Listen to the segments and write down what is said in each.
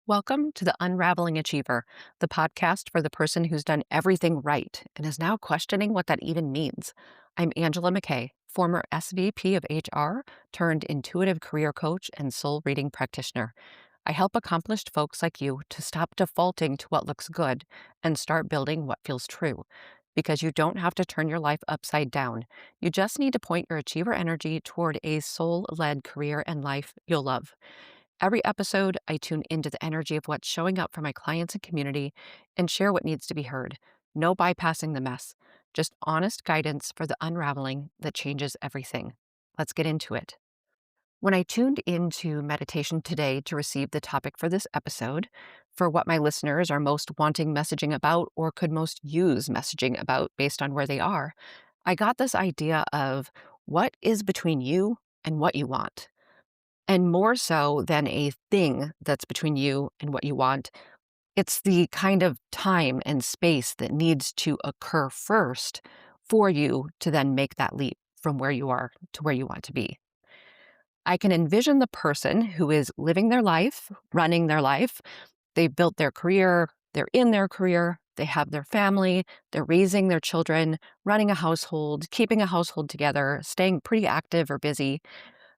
Welcome to the Unraveling Achiever, the podcast for the person who's done everything right and is now questioning what that even means. I'm Angela McKay, former SVP of HR turned intuitive career coach and soul reading practitioner. I help accomplished folks like you to stop defaulting to what looks good and start building what feels true. Because you don't have to turn your life upside down. You just need to point your achiever energy toward a soul led career and life you'll love. Every episode, I tune into the energy of what's showing up for my clients and community and share what needs to be heard. No bypassing the mess, just honest guidance for the unraveling that changes everything. Let's get into it. When I tuned into meditation today to receive the topic for this episode, for what my listeners are most wanting messaging about or could most use messaging about based on where they are, I got this idea of what is between you and what you want. And more so than a thing that's between you and what you want, it's the kind of time and space that needs to occur first for you to then make that leap from where you are to where you want to be. I can envision the person who is living their life, running their life. They've built their career, they're in their career, they have their family, they're raising their children, running a household, keeping a household together, staying pretty active or busy.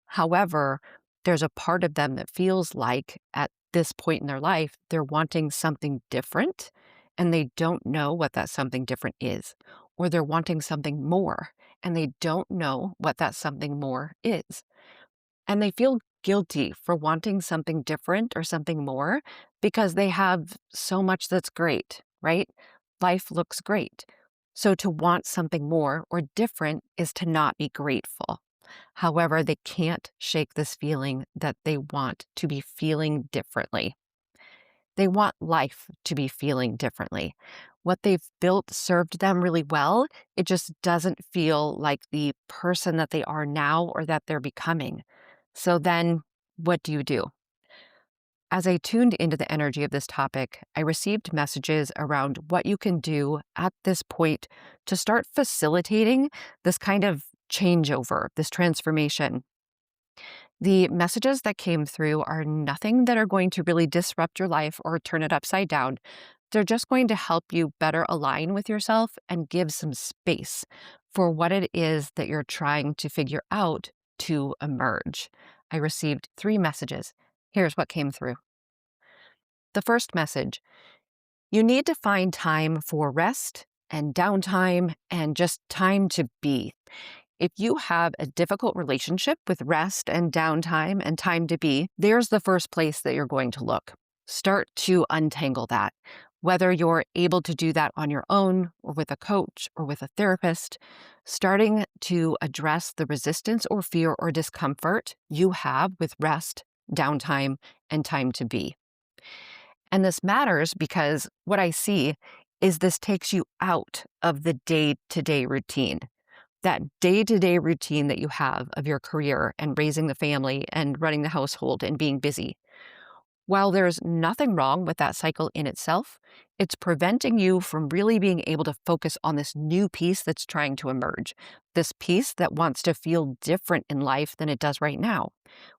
However, there's a part of them that feels like at this point in their life, they're wanting something different and they don't know what that something different is, or they're wanting something more and they don't know what that something more is. And they feel guilty for wanting something different or something more because they have so much that's great, right? Life looks great. So to want something more or different is to not be grateful. However, they can't shake this feeling that they want to be feeling differently. They want life to be feeling differently. What they've built served them really well. It just doesn't feel like the person that they are now or that they're becoming. So then what do you do? As I tuned into the energy of this topic, I received messages around what you can do at this point to start facilitating this kind of changeover, this transformation. The messages that came through are nothing that are going to really disrupt your life or turn it upside down. They're just going to help you better align with yourself and give some space for what it is that you're trying to figure out to emerge. I received 3 messages. Here's what came through. The first message: you need to find time for rest and downtime and just time to be. If you have a difficult relationship with rest and downtime and time to be, there's the first place that you're going to look. Start to untangle that. Whether you're able to do that on your own or with a coach or with a therapist, starting to address the resistance or fear or discomfort you have with rest, downtime, and time to be. And this matters because what I see is this takes you out of the day-to-day routine. That day-to-day routine that you have of your career and raising the family and running the household and being busy. While there's nothing wrong with that cycle in itself, it's preventing you from really being able to focus on this new piece that's trying to emerge, this piece that wants to feel different in life than it does right now.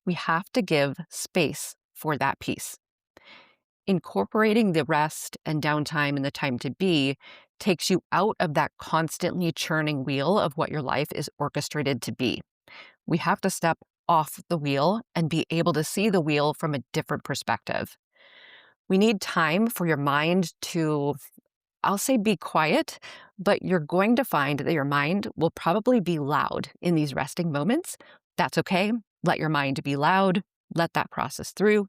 We have to give space for that piece. Incorporating the rest and downtime and the time to be takes you out of that constantly churning wheel of what your life is orchestrated to be. We have to step off the wheel and be able to see the wheel from a different perspective. We need time for your mind to, I'll say, be quiet, but you're going to find that your mind will probably be loud in these resting moments. That's okay. Let your mind be loud. Let that process through.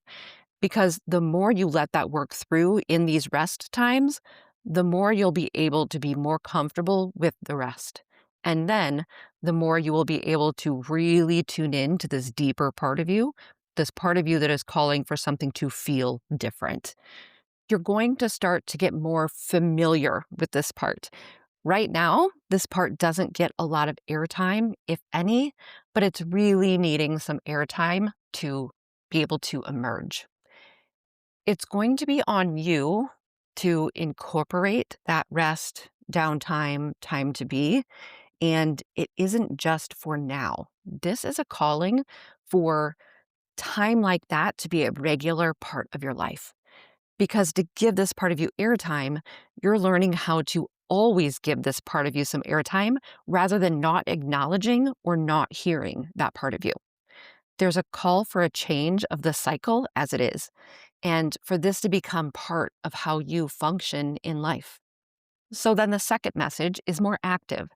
Because the more you let that work through in these rest times, the more you'll be able to be more comfortable with the rest. And then the more you will be able to really tune in to this deeper part of you, this part of you that is calling for something to feel different. You're going to start to get more familiar with this part. Right now, this part doesn't get a lot of airtime, if any, but it's really needing some airtime to be able to emerge. It's going to be on you to incorporate that rest, downtime, time to be. And it isn't just for now. This is a calling for time like that to be a regular part of your life. Because to give this part of you airtime, you're learning how to always give this part of you some airtime rather than not acknowledging or not hearing that part of you. There's a call for a change of the cycle as it is, and for this to become part of how you function in life. So then the second message is more active.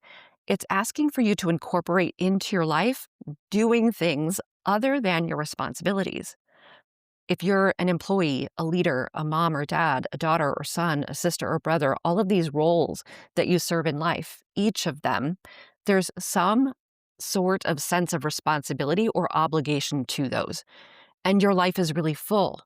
It's asking for you to incorporate into your life doing things other than your responsibilities. If you're an employee, a leader, a mom or dad, a daughter or son, a sister or brother, all of these roles that you serve in life, each of them, there's some sort of sense of responsibility or obligation to those. And your life is really full.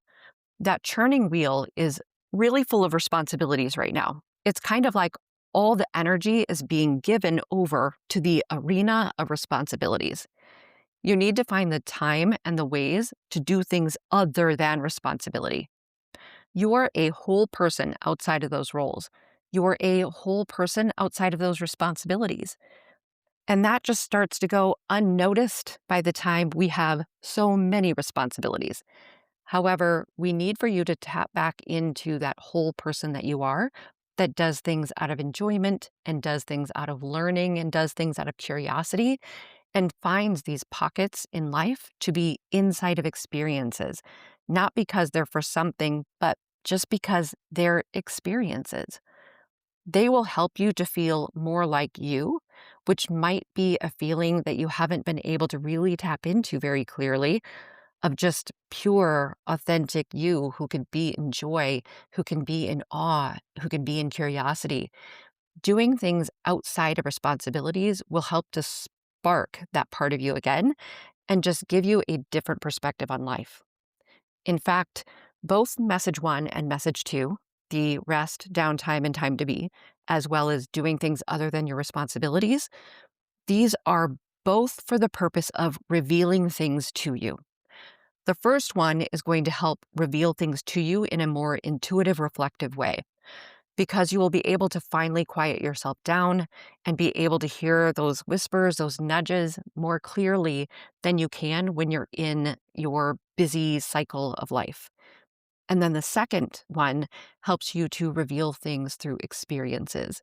That churning wheel is really full of responsibilities right now. It's kind of like all the energy is being given over to the arena of responsibilities. You need to find the time and the ways to do things other than responsibility. You're a whole person outside of those roles. You're a whole person outside of those responsibilities. And that just starts to go unnoticed by the time we have so many responsibilities. However, we need for you to tap back into that whole person that you are, that does things out of enjoyment and does things out of learning and does things out of curiosity and finds these pockets in life to be inside of experiences, not because they're for something, but just because they're experiences. They will help you to feel more like you, which might be a feeling that you haven't been able to really tap into very clearly of just pure, authentic you who can be in joy, who can be in awe, who can be in curiosity. Doing things outside of responsibilities will help to spark that part of you again and just give you a different perspective on life. In fact, both message one and message two, the rest, downtime, and time to be, as well as doing things other than your responsibilities, these are both for the purpose of revealing things to you. The first one is going to help reveal things to you in a more intuitive, reflective way, because you will be able to finally quiet yourself down and be able to hear those whispers, those nudges more clearly than you can when you're in your busy cycle of life. And then the second one helps you to reveal things through experiences.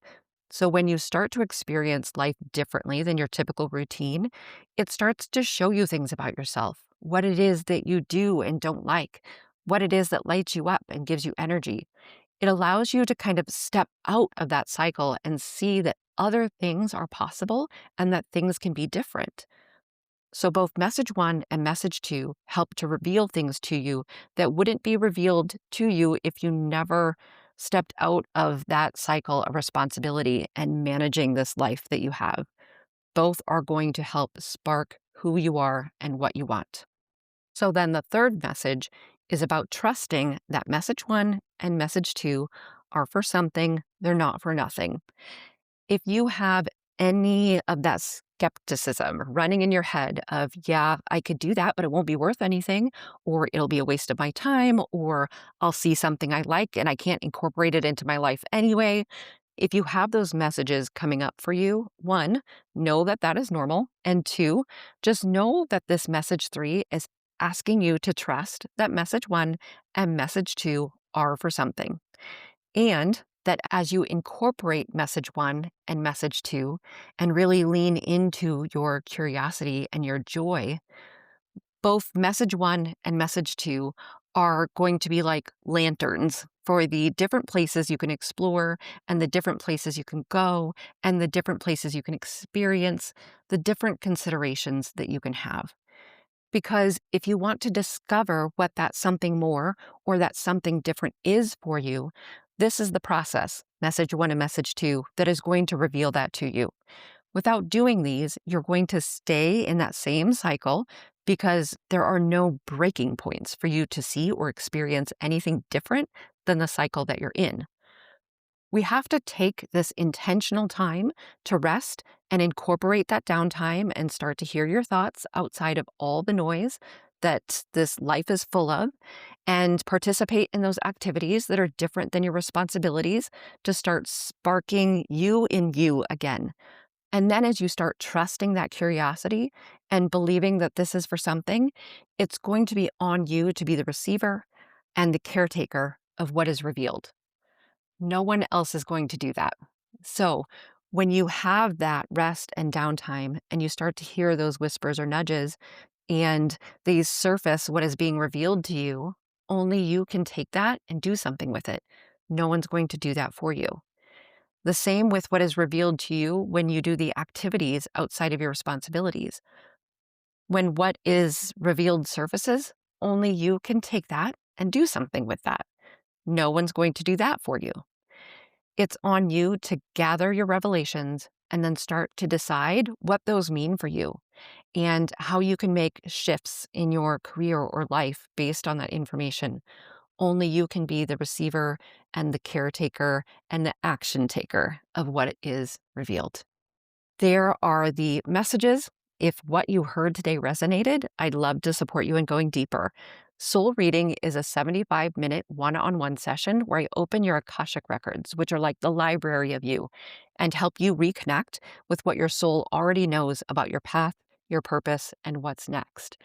So when you start to experience life differently than your typical routine, it starts to show you things about yourself, what it is that you do and don't like, what it is that lights you up and gives you energy. It allows you to kind of step out of that cycle and see that other things are possible and that things can be different. So both message one and message two help to reveal things to you that wouldn't be revealed to you if you never stepped out of that cycle of responsibility and managing this life that you have. Both are going to help spark who you are and what you want. So then the third message is about trusting that message one and message two are for something, they're not for nothing. If you have any of that skepticism running in your head of, yeah, I could do that, but it won't be worth anything, or it'll be a waste of my time, or I'll see something I like and I can't incorporate it into my life anyway. If you have those messages coming up for you, one, know that that is normal. And two, just know that this message three is asking you to trust that message one and message two are for something. And that as you incorporate message one and message two and really lean into your curiosity and your joy, both message one and message two are going to be like lanterns for the different places you can explore and the different places you can go and the different places you can experience, the different considerations that you can have. Because if you want to discover what that something more or that something different is for you, this is the process, message one and message two, that is going to reveal that to you. Without doing these, you're going to stay in that same cycle because there are no breaking points for you to see or experience anything different than the cycle that you're in. We have to take this intentional time to rest and incorporate that downtime and start to hear your thoughts outside of all the noise that this life is full of and participate in those activities that are different than your responsibilities to start sparking you in you again. And then as you start trusting that curiosity and believing that this is for something, it's going to be on you to be the receiver and the caretaker of what is revealed. No one else is going to do that. So, when you have that rest and downtime and you start to hear those whispers or nudges and they surface what is being revealed to you, only you can take that and do something with it. No one's going to do that for you. The same with what is revealed to you when you do the activities outside of your responsibilities. When what is revealed surfaces, only you can take that and do something with that. No one's going to do that for you. It's on you to gather your revelations and then start to decide what those mean for you and how you can make shifts in your career or life based on that information. Only you can be the receiver and the caretaker and the action taker of what is revealed. There are the messages. If what you heard today resonated, I'd love to support you in going deeper. Soul Reading is a 75-minute one-on-one session where I open your Akashic records, which are like the library of you, and help you reconnect with what your soul already knows about your path, your purpose, and what's next.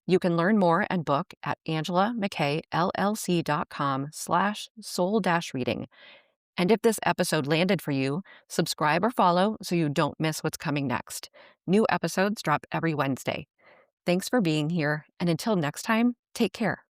You can learn more and book at angelaMckayllc.com/soul-reading. And if this episode landed for you, subscribe or follow so you don't miss what's coming next. New episodes drop every Wednesday. Thanks for being here, and until next time, take care.